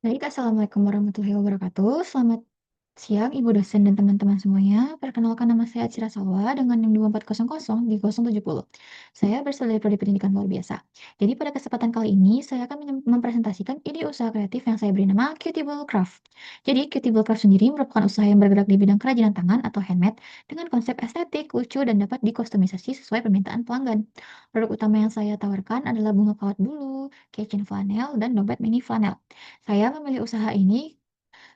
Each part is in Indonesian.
Baik, Assalamualaikum warahmatullahi wabarakatuh. Selamat siang, Ibu dosen dan teman-teman semuanya. Perkenalkan nama saya Cira Salwa dengan NIM 2400 di 070. Saya berasal dari Prodi Pendidikan Luar Biasa. Jadi pada kesempatan kali ini, saya akan mempresentasikan ide usaha kreatif yang saya beri nama Cutable Craft. Jadi, Cutable Craft sendiri merupakan usaha yang bergerak di bidang kerajinan tangan atau handmade dengan konsep estetik, lucu, dan dapat dikustomisasi sesuai permintaan pelanggan. Produk utama yang saya tawarkan adalah bunga kawat bulu, keychain flanel, dan dompet mini flanel. Saya memilih usaha ini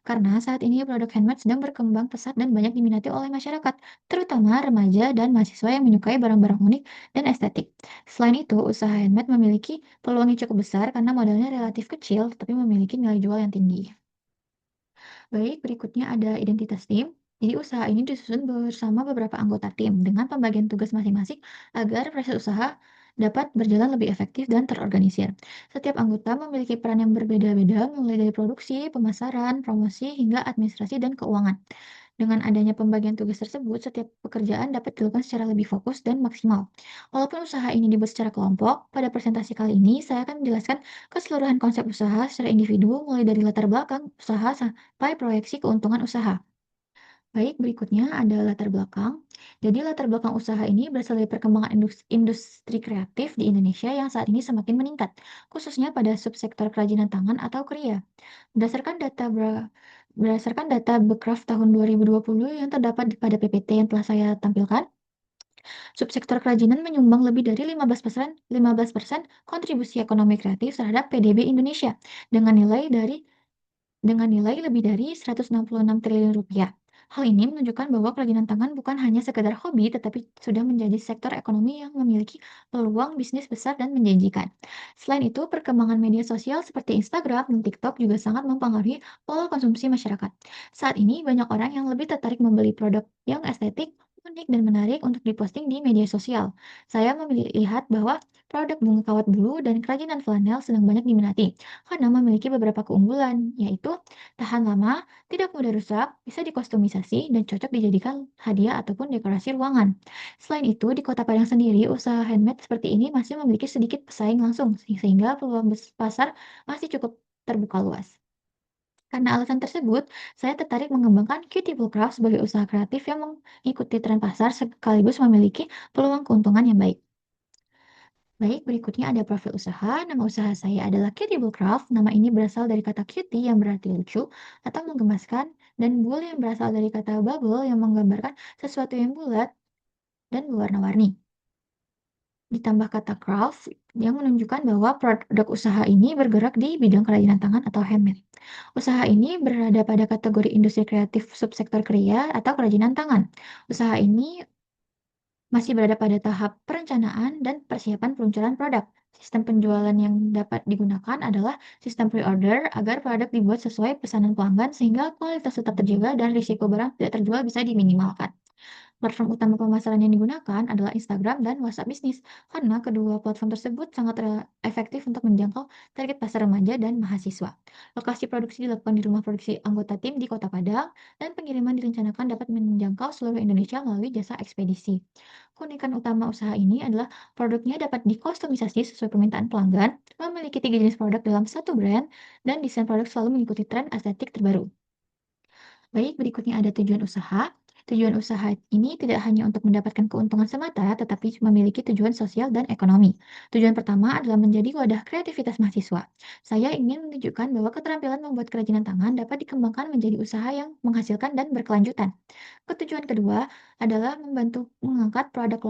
karena saat ini produk handmade sedang berkembang pesat dan banyak diminati oleh masyarakat, terutama remaja dan mahasiswa yang menyukai barang-barang unik dan estetik. Selain itu, usaha handmade memiliki peluang yang cukup besar karena modalnya relatif kecil, tapi memiliki nilai jual yang tinggi. Baik, berikutnya ada identitas tim. Jadi usaha ini disusun bersama beberapa anggota tim dengan pembagian tugas masing-masing agar proses usaha dapat berjalan lebih efektif dan terorganisir. Setiap anggota memiliki peran yang berbeda-beda, mulai dari produksi, pemasaran, promosi, hingga administrasi dan keuangan. Dengan adanya pembagian tugas tersebut, setiap pekerjaan dapat dilakukan secara lebih fokus dan maksimal. Walaupun usaha ini dibuat secara kelompok, pada presentasi kali ini saya akan menjelaskan keseluruhan konsep usaha secara individu, mulai dari latar belakang usaha sampai proyeksi keuntungan usaha. Baik, berikutnya ada latar belakang. Jadi latar belakang usaha ini berasal dari perkembangan industri kreatif di Indonesia yang saat ini semakin meningkat, khususnya pada subsektor kerajinan tangan atau kriya. Berdasarkan data Bekraf tahun 2020 yang terdapat pada PPT yang telah saya tampilkan, subsektor kerajinan menyumbang lebih dari 15% kontribusi ekonomi kreatif terhadap PDB Indonesia dengan nilai lebih dari 166 triliun rupiah. Hal ini menunjukkan bahwa kerajinan tangan bukan hanya sekedar hobi, tetapi sudah menjadi sektor ekonomi yang memiliki peluang bisnis besar dan menjanjikan. Selain itu, perkembangan media sosial seperti Instagram dan TikTok juga sangat mempengaruhi pola konsumsi masyarakat. Saat ini, banyak orang yang lebih tertarik membeli produk yang estetik, unik, dan menarik untuk diposting di media sosial. Saya melihat bahwa produk bunga kawat bulu dan kerajinan flanel sedang banyak diminati karena memiliki beberapa keunggulan, yaitu tahan lama, tidak mudah rusak, bisa dikustomisasi, dan cocok dijadikan hadiah ataupun dekorasi ruangan. Selain itu, di Kota Padang sendiri, usaha handmade seperti ini masih memiliki sedikit pesaing langsung, sehingga peluang pasar masih cukup terbuka luas. Karena alasan tersebut, saya tertarik mengembangkan Cutable Craft sebagai usaha kreatif yang mengikuti tren pasar sekaligus memiliki peluang keuntungan yang baik. Baik, berikutnya ada profil usaha. Nama usaha saya adalah Cutiable Craft. Nama ini berasal dari kata cutie yang berarti lucu atau menggemaskan, dan bull yang berasal dari kata bubble yang menggambarkan sesuatu yang bulat dan berwarna-warni. Ditambah kata craft yang menunjukkan bahwa produk usaha ini bergerak di bidang kerajinan tangan atau handmade. Usaha ini berada pada kategori industri kreatif subsektor kriya atau kerajinan tangan. Usaha ini masih berada pada tahap perencanaan dan persiapan peluncuran produk. Sistem penjualan yang dapat digunakan adalah sistem pre-order agar produk dibuat sesuai pesanan pelanggan sehingga kualitas tetap terjaga dan risiko barang tidak terjual bisa diminimalkan. Platform utama pemasaran yang digunakan adalah Instagram dan WhatsApp Bisnis, karena kedua platform tersebut sangat efektif untuk menjangkau target pasar remaja dan mahasiswa. Lokasi produksi dilakukan di rumah produksi anggota tim di Kota Padang, dan pengiriman direncanakan dapat menjangkau seluruh Indonesia melalui jasa ekspedisi. Keunikan utama usaha ini adalah produknya dapat dikustomisasi sesuai permintaan pelanggan, memiliki 3 jenis produk dalam satu brand, dan desain produk selalu mengikuti tren estetik terbaru. Baik, berikutnya ada tujuan usaha. Tujuan usaha ini tidak hanya untuk mendapatkan keuntungan semata, tetapi memiliki tujuan sosial dan ekonomi. Tujuan pertama adalah menjadi wadah kreativitas mahasiswa. Saya ingin menunjukkan bahwa keterampilan membuat kerajinan tangan dapat dikembangkan menjadi usaha yang menghasilkan dan berkelanjutan. Ketujuan kedua adalah membantu mengangkat produk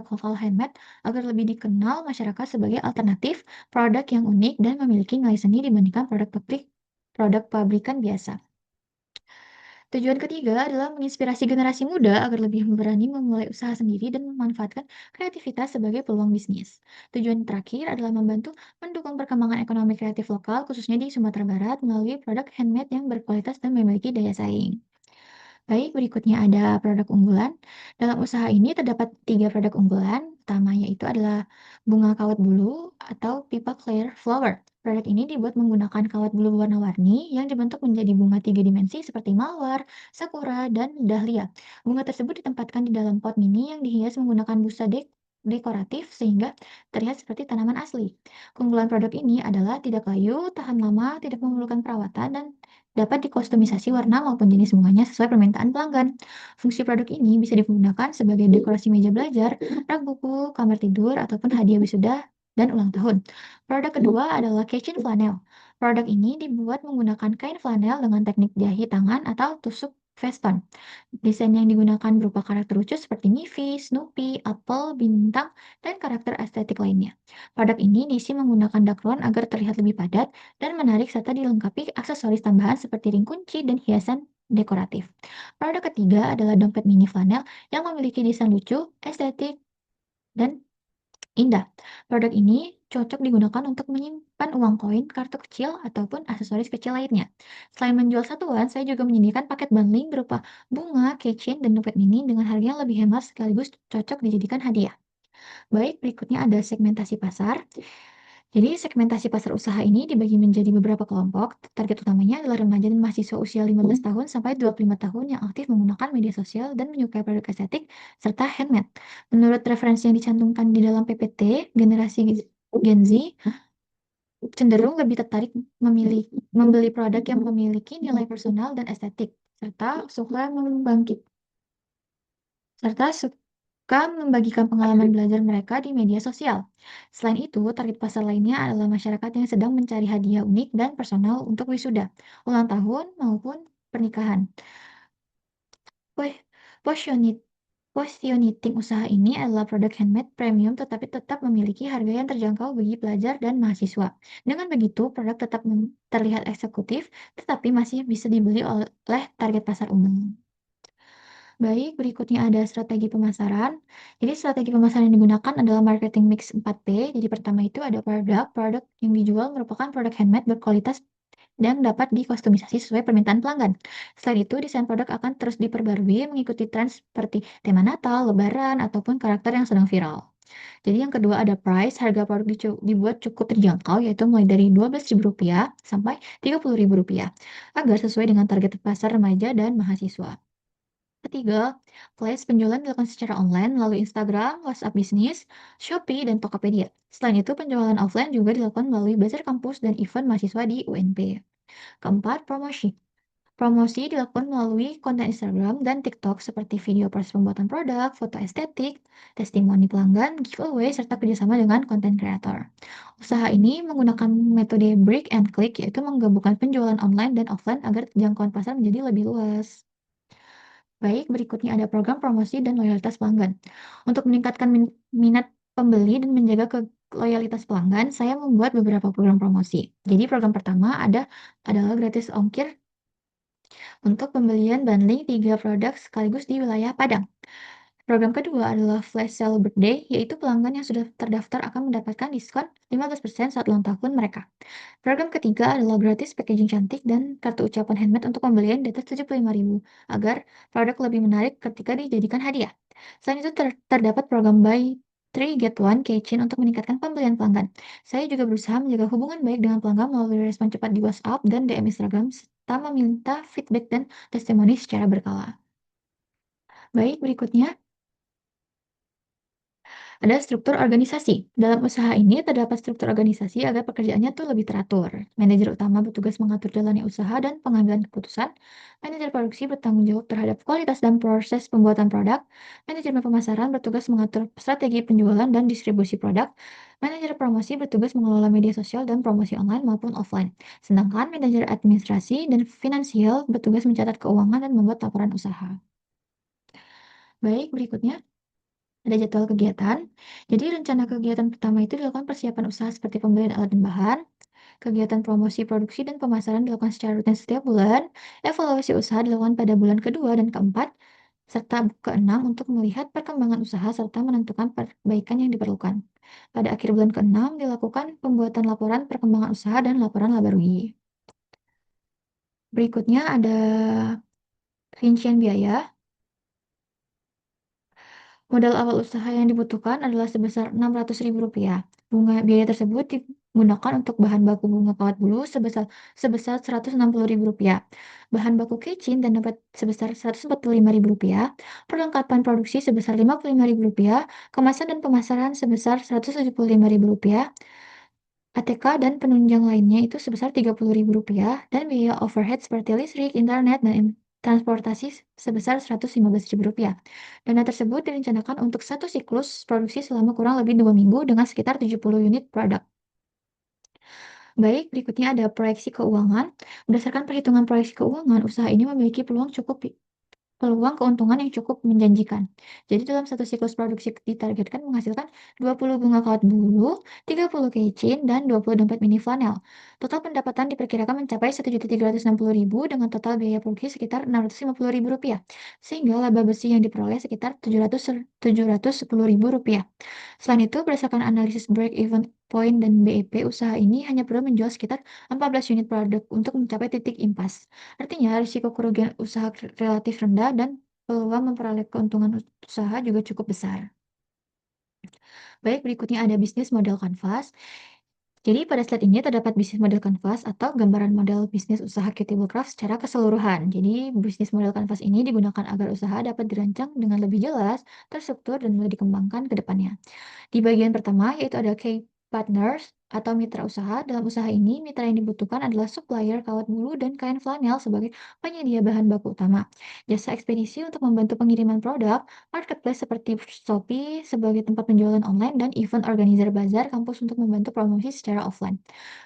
lokal handmade agar lebih dikenal masyarakat sebagai alternatif produk yang unik dan memiliki nilai seni dibandingkan produk pabrikan biasa. Tujuan ketiga adalah menginspirasi generasi muda agar lebih berani memulai usaha sendiri dan memanfaatkan kreativitas sebagai peluang bisnis. Tujuan terakhir adalah membantu mendukung perkembangan ekonomi kreatif lokal, khususnya di Sumatera Barat, melalui produk handmade yang berkualitas dan memiliki daya saing. Baik, berikutnya ada produk unggulan. Dalam usaha ini terdapat 3 produk unggulan. Pertama yaitu adalah bunga kawat bulu atau pipa clear flower. Produk ini dibuat menggunakan kawat bulu warna-warni yang dibentuk menjadi bunga 3 dimensi seperti mawar, sakura, dan dahlia. Bunga tersebut ditempatkan di dalam pot mini yang dihias menggunakan busa dekoratif sehingga terlihat seperti tanaman asli. Keunggulan produk ini adalah tidak layu, tahan lama, tidak memerlukan perawatan, dan dapat dikustomisasi warna maupun jenis bunganya sesuai permintaan pelanggan. Fungsi produk ini bisa digunakan sebagai dekorasi meja belajar, rak buku, kamar tidur, ataupun hadiah wisuda dan ulang tahun. Produk kedua adalah kitchen flannel. Produk ini dibuat menggunakan kain flanel dengan teknik jahit tangan atau tusuk veston. Desain yang digunakan berupa karakter lucu seperti Miffy, Snoopy, Apple, bintang, dan karakter estetik lainnya. Produk ini diisi menggunakan dakron agar terlihat lebih padat dan menarik serta dilengkapi aksesoris tambahan seperti ring kunci dan hiasan dekoratif. Produk ketiga adalah dompet mini flanel yang memiliki desain lucu, estetik, dan indah. Produk ini cocok digunakan untuk menyimpan uang koin, kartu kecil, ataupun aksesoris kecil lainnya. Selain menjual satuan, saya juga menyediakan paket bundling berupa bunga, keychain, dan dompet mini dengan harga yang lebih hemat sekaligus cocok dijadikan hadiah. Baik, berikutnya ada segmentasi pasar. Jadi segmentasi pasar usaha ini dibagi menjadi beberapa kelompok. Target utamanya adalah remaja dan mahasiswa usia 15 tahun sampai 25 tahun yang aktif menggunakan media sosial dan menyukai produk estetik serta handmade. Menurut referensi yang dicantumkan di dalam PPT, generasi Gen Z cenderung lebih tertarik membeli produk yang memiliki nilai personal dan estetik serta suka membagikan pengalaman belajar mereka di media sosial. Selain itu, target pasar lainnya adalah masyarakat yang sedang mencari hadiah unik dan personal untuk wisuda, ulang tahun, maupun pernikahan. Weh, Positioning Positioning usaha ini adalah produk handmade premium tetapi tetap memiliki harga yang terjangkau bagi pelajar dan mahasiswa. Dengan begitu, produk tetap terlihat eksekutif tetapi masih bisa dibeli oleh target pasar umum. Baik, berikutnya ada strategi pemasaran. Jadi strategi pemasaran yang digunakan adalah marketing mix 4P. Jadi pertama itu ada produk yang dijual merupakan produk handmade berkualitas dan dapat dikustomisasi sesuai permintaan pelanggan. Selain itu, desain produk akan terus diperbarui mengikuti tren seperti tema Natal, Lebaran, ataupun karakter yang sedang viral. Jadi yang kedua ada price, harga produk dibuat cukup terjangkau yaitu mulai dari Rp12.000 sampai Rp30.000 agar sesuai dengan target pasar remaja dan mahasiswa. Ketiga, flash penjualan dilakukan secara online melalui Instagram, WhatsApp bisnis, Shopee, dan Tokopedia. Selain itu, penjualan offline juga dilakukan melalui bazar kampus dan event mahasiswa di UNP. Keempat, promosi. Promosi dilakukan melalui konten Instagram dan TikTok seperti video proses pembuatan produk, foto estetik, testimoni pelanggan, giveaway, serta kerjasama dengan konten kreator. Usaha ini menggunakan metode break and click, yaitu menggabungkan penjualan online dan offline agar jangkauan pasar menjadi lebih luas. Baik, berikutnya ada program promosi dan loyalitas pelanggan. Untuk meningkatkan minat pembeli dan menjaga loyalitas pelanggan, saya membuat beberapa program promosi. Jadi program pertama adalah gratis ongkir untuk pembelian bundling 3 produk sekaligus di wilayah Padang. Program kedua adalah Flash Sale Birthday, yaitu pelanggan yang sudah terdaftar akan mendapatkan diskon 15% saat ulang tahun mereka. Program ketiga adalah gratis packaging cantik dan kartu ucapan handmade untuk pembelian di atas 75.000 agar produk lebih menarik ketika dijadikan hadiah. Selain itu terdapat program Buy 3 Get 1 keychain untuk meningkatkan pembelian pelanggan. Saya juga berusaha menjaga hubungan baik dengan pelanggan melalui respon cepat di WhatsApp dan DM Instagram serta meminta feedback dan testimoni secara berkala. Baik, berikutnya ada struktur organisasi. Dalam usaha ini terdapat struktur organisasi agar pekerjaannya tuh lebih teratur. Manajer utama bertugas mengatur jalannya usaha dan pengambilan keputusan. Manajer produksi bertanggung jawab terhadap kualitas dan proses pembuatan produk. Manajemen pemasaran bertugas mengatur strategi penjualan dan distribusi produk. Manajer promosi bertugas mengelola media sosial dan promosi online maupun offline. Sedangkan manajer administrasi dan finansial bertugas mencatat keuangan dan membuat laporan usaha. Baik, berikutnya. Ada jadwal kegiatan. Jadi rencana kegiatan pertama itu dilakukan persiapan usaha seperti pembelian alat dan bahan, kegiatan promosi produksi dan pemasaran dilakukan secara rutin setiap bulan, evaluasi usaha dilakukan pada bulan kedua dan keempat, serta keenam untuk melihat perkembangan usaha serta menentukan perbaikan yang diperlukan. Pada akhir bulan keenam dilakukan pembuatan laporan perkembangan usaha dan laporan laba rugi. Berikutnya ada rincian biaya. Modal awal usaha yang dibutuhkan adalah sebesar Rp600.000. Biaya tersebut digunakan untuk bahan baku bunga kawat bulu sebesar sebesar Rp160.000, bahan baku kecin dan dapat sebesar Rp145.000, perlengkapan produksi sebesar Rp55.000, kemasan dan pemasaran sebesar Rp175.000, ATK dan penunjang lainnya itu sebesar Rp30.000, dan biaya overhead seperti listrik, internet, dan transportasi sebesar Rp115.000. Dana tersebut direncanakan untuk satu siklus produksi selama kurang lebih 2 minggu dengan sekitar 70 unit produk. Baik, berikutnya ada proyeksi keuangan. Berdasarkan perhitungan proyeksi keuangan, usaha ini memiliki peluang keuntungan yang cukup menjanjikan. Jadi dalam satu siklus produksi ditargetkan menghasilkan 20 bunga kawat bulu, 30 kecin, dan 20 dompet mini flanel. Total pendapatan diperkirakan mencapai Rp1.360.000 dengan total biaya produksi sekitar Rp650.000, sehingga laba bersih yang diperoleh sekitar Rp710.000. Selain itu, berdasarkan analisis break-even point dan BEP, usaha ini hanya perlu menjual sekitar 14 unit produk untuk mencapai titik impas. Artinya, risiko kerugian usaha relatif rendah dan peluang memperoleh keuntungan usaha juga cukup besar. Baik, berikutnya ada bisnis model kanvas. Jadi pada slide ini terdapat bisnis model kanvas atau gambaran model bisnis usaha Cutable Craft secara keseluruhan. Jadi bisnis model kanvas ini digunakan agar usaha dapat dirancang dengan lebih jelas, terstruktur, dan mulai dikembangkan ke depannya. Di bagian pertama, yaitu ada key partners atau mitra usaha. Dalam usaha ini, mitra yang dibutuhkan adalah supplier kawat bulu dan kain flanel sebagai penyedia bahan baku utama, jasa ekspedisi untuk membantu pengiriman produk, marketplace seperti Shopee sebagai tempat penjualan online, dan event organizer bazar kampus untuk membantu promosi secara offline.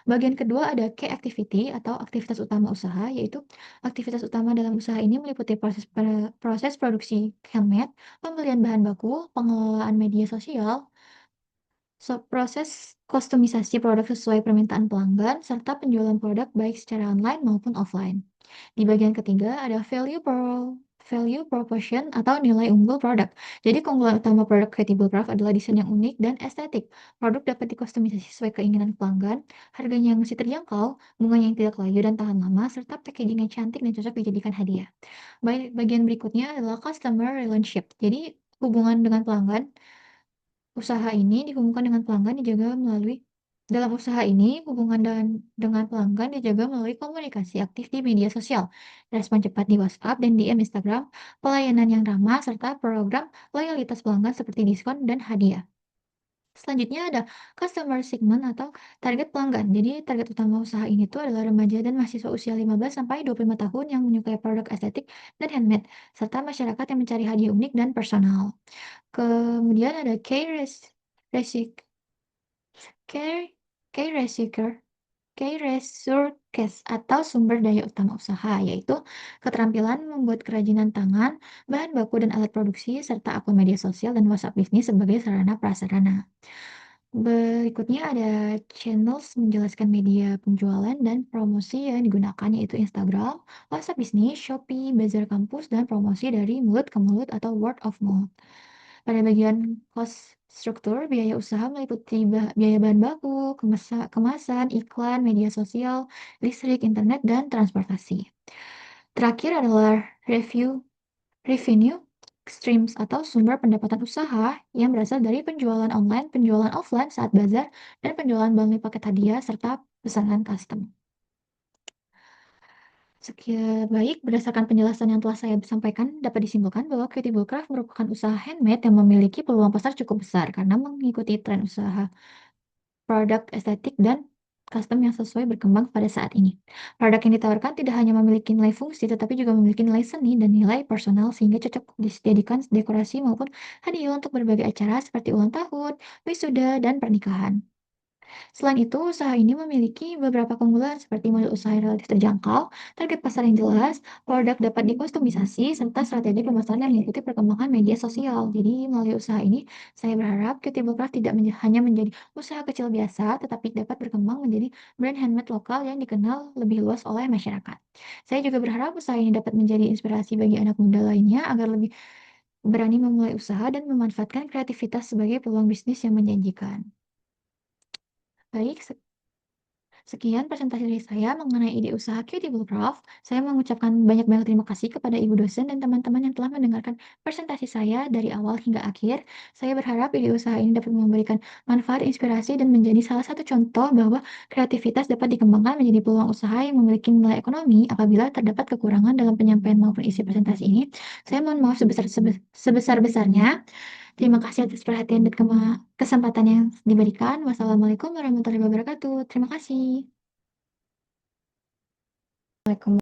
Bagian kedua ada key activity atau aktivitas utama usaha, yaitu aktivitas utama dalam usaha ini meliputi proses produksi handmade, pembelian bahan baku, pengelolaan media sosial, proses kustomisasi produk sesuai permintaan pelanggan, serta penjualan produk baik secara online maupun offline. Di bagian ketiga ada value proposition atau nilai unggul produk. Jadi keunggulan utama produk Creatable Craft adalah desain yang unik dan estetik. Produk dapat dikustomisasi sesuai keinginan pelanggan, harganya yang masih terjangkau, bunganya yang tidak layu dan tahan lama, serta packaging yang cantik dan cocok dijadikan hadiah. Bagian berikutnya adalah customer relationship. Jadi hubungan dengan pelanggan. Usaha ini dihubungkan dengan pelanggan dijaga melalui Dalam usaha ini, hubungan dengan pelanggan dijaga melalui komunikasi aktif di media sosial, respon cepat di WhatsApp dan DM Instagram, pelayanan yang ramah, serta program loyalitas pelanggan seperti diskon dan hadiah. Selanjutnya ada customer segment atau target pelanggan. Jadi target utama usaha ini tuh adalah remaja dan mahasiswa usia 15 sampai 25 tahun yang menyukai produk estetik dan handmade, serta masyarakat yang mencari hadiah unik dan personal. Kemudian ada resi- care, key reseeker, key resources atau sumber daya utama usaha, yaitu keterampilan membuat kerajinan tangan, bahan baku dan alat produksi, serta akun media sosial dan WhatsApp bisnis sebagai sarana prasarana. Berikutnya ada channels menjelaskan media penjualan dan promosi yang digunakan, yaitu Instagram, WhatsApp bisnis, Shopee, Bazar kampus, dan promosi dari mulut ke mulut atau word of mouth. Pada bagian cost struktur, biaya usaha meliputi biaya bahan baku, kemasan, iklan, media sosial, listrik, internet, dan transportasi. Terakhir adalah revenue streams atau sumber pendapatan usaha yang berasal dari penjualan online, penjualan offline saat bazar, dan penjualan bundle paket hadiah serta pesanan custom. Sekian baik, berdasarkan penjelasan yang telah saya sampaikan, dapat disimpulkan bahwa Creative Craft merupakan usaha handmade yang memiliki peluang pasar cukup besar karena mengikuti tren usaha produk estetik dan custom yang sesuai berkembang pada saat ini. Produk yang ditawarkan tidak hanya memiliki nilai fungsi, tetapi juga memiliki nilai seni dan nilai personal sehingga cocok dijadikan dekorasi maupun hadiah untuk berbagai acara seperti ulang tahun, wisuda, dan pernikahan. Selain itu, usaha ini memiliki beberapa keunggulan seperti modal usaha yang relatif terjangkau, target pasar yang jelas, produk dapat dikustomisasi, serta strategi pemasaran yang mengikuti perkembangan media sosial. Jadi, melalui usaha ini, saya berharap Cutable Craft tidak hanya menjadi usaha kecil biasa, tetapi dapat berkembang menjadi brand handmade lokal yang dikenal lebih luas oleh masyarakat. Saya juga berharap usaha ini dapat menjadi inspirasi bagi anak muda lainnya agar lebih berani memulai usaha dan memanfaatkan kreativitas sebagai peluang bisnis yang menjanjikan. Baik, Sekian presentasi dari saya mengenai ide usaha Cutible Prof. Saya mengucapkan banyak-banyak terima kasih kepada ibu dosen dan teman-teman yang telah mendengarkan presentasi saya dari awal hingga akhir. Saya berharap ide usaha ini dapat memberikan manfaat, inspirasi, dan menjadi salah satu contoh bahwa kreativitas dapat dikembangkan menjadi peluang usaha yang memiliki nilai ekonomi. Apabila terdapat kekurangan dalam penyampaian maupun isi presentasi ini, saya mohon maaf sebesar-besarnya. Terima kasih atas perhatian dan kesempatan yang diberikan. Wassalamualaikum warahmatullahi wabarakatuh. Terima kasih.